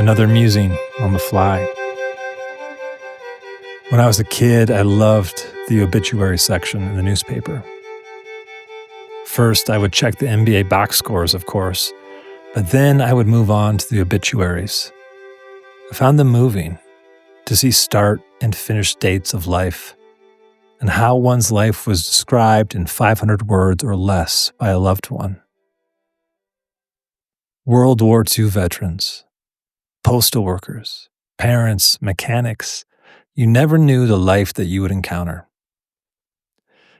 Another musing on the fly. When I was a kid, I loved the obituary section in the newspaper. First, I would check the NBA box scores, of course, but then I would move on to the obituaries. I found them moving to see start and finish dates of life and how one's life was described in 500 words or less by a loved one. World War II veterans, postal workers, parents, mechanics. You never knew the life that you would encounter.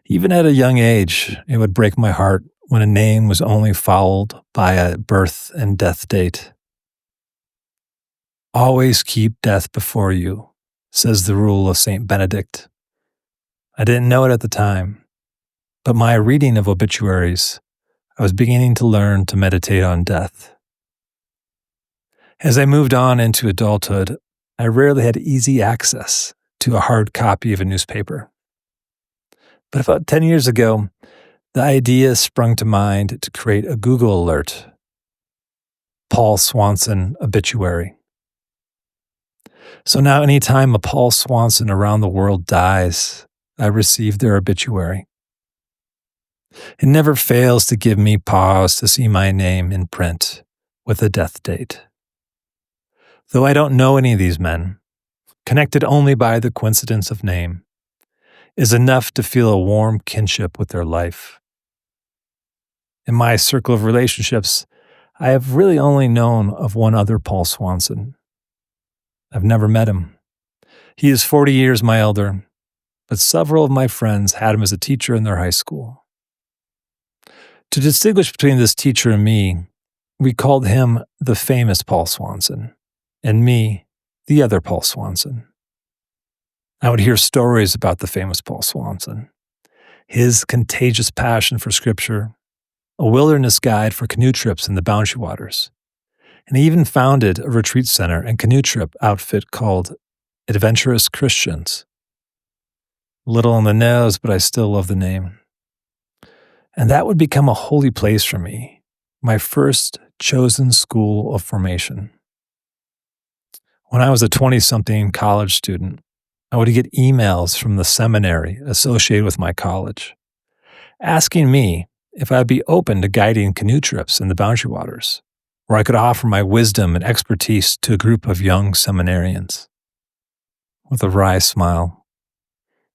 Even at a young age, it would break my heart when a name was only followed by a birth and death date. Always keep death before you, says the rule of St. Benedict. I didn't know it at the time, but my reading of obituaries, I was beginning to learn to meditate on death. As I moved on into adulthood, I rarely had easy access to a hard copy of a newspaper. But about 10 years ago, the idea sprung to mind to create a Google alert, Paul Swanson obituary. So now anytime a Paul Swanson around the world dies, I receive their obituary. It never fails to give me pause to see my name in print with a death date. Though I don't know any of these men, connected only by the coincidence of name, is enough to feel a warm kinship with their life. In my circle of relationships, I have really only known of one other Paul Swanson. I've never met him. He is 40 years my elder, but several of my friends had him as a teacher in their high school. To distinguish between this teacher and me, we called him the famous Paul Swanson, and me, the other Paul Swanson. I would hear stories about the famous Paul Swanson, his contagious passion for scripture, a wilderness guide for canoe trips in the Boundary Waters, and he even founded a retreat center and canoe trip outfit called Adventurous Christians. Little on the nose, but I still love the name. And that would become a holy place for me, my first chosen school of formation. When I was a 20-something college student, I would get emails from the seminary associated with my college, asking me if I'd be open to guiding canoe trips in the Boundary Waters, where I could offer my wisdom and expertise to a group of young seminarians. With a wry smile,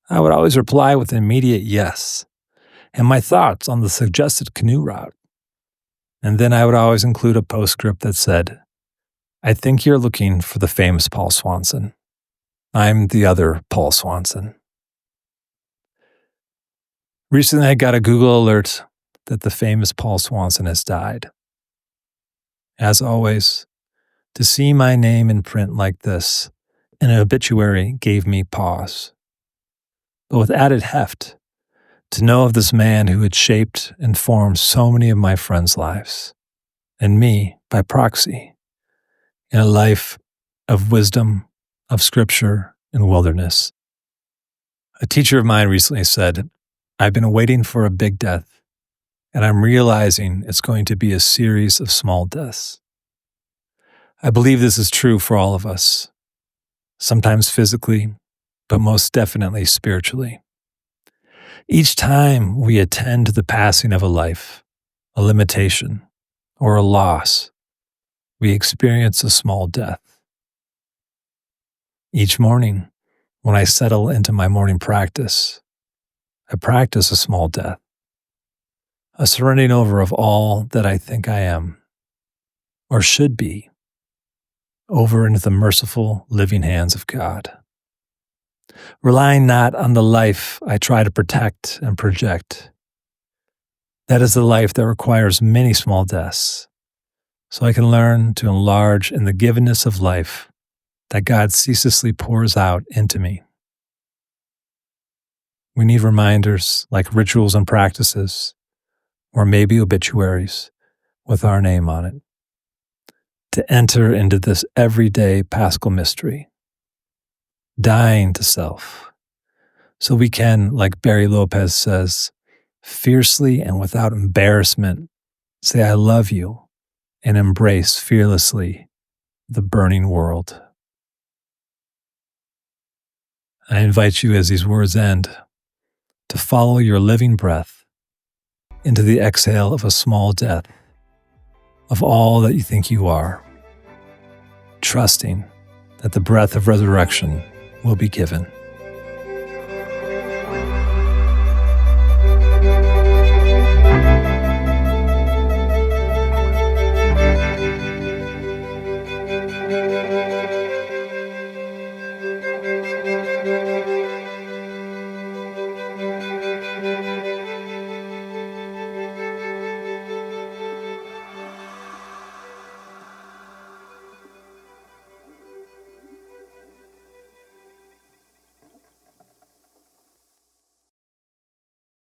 I would always reply with an immediate yes, and my thoughts on the suggested canoe route. And then I would always include a postscript that said, I think you're looking for the famous Paul Swanson. I'm the other Paul Swanson. Recently, I got a Google alert that the famous Paul Swanson has died. As always, to see my name in print like this in an obituary gave me pause. But with added heft, to know of this man who had shaped and formed so many of my friends' lives, and me by proxy, in a life of wisdom, of scripture, and wilderness. A teacher of mine recently said, I've been waiting for a big death, and I'm realizing it's going to be a series of small deaths. I believe this is true for all of us, sometimes physically, but most definitely spiritually. Each time we attend to the passing of a life, a limitation, or a loss, we experience a small death. Each morning, when I settle into my morning practice, I practice a small death, a surrendering over of all that I think I am, or should be, over into the merciful, living hands of God. Relying not on the life I try to protect and project. That is the life that requires many small deaths, so I can learn to enlarge in the givenness of life that God ceaselessly pours out into me. We need reminders like rituals and practices, or maybe obituaries with our name on it, to enter into this everyday Paschal mystery, dying to self, so we can, like Barry Lopez says, fiercely and without embarrassment, say I love you and embrace fearlessly the burning world. I invite you, as these words end, to follow your living breath into the exhale of a small death of all that you think you are, trusting that the breath of resurrection will be given.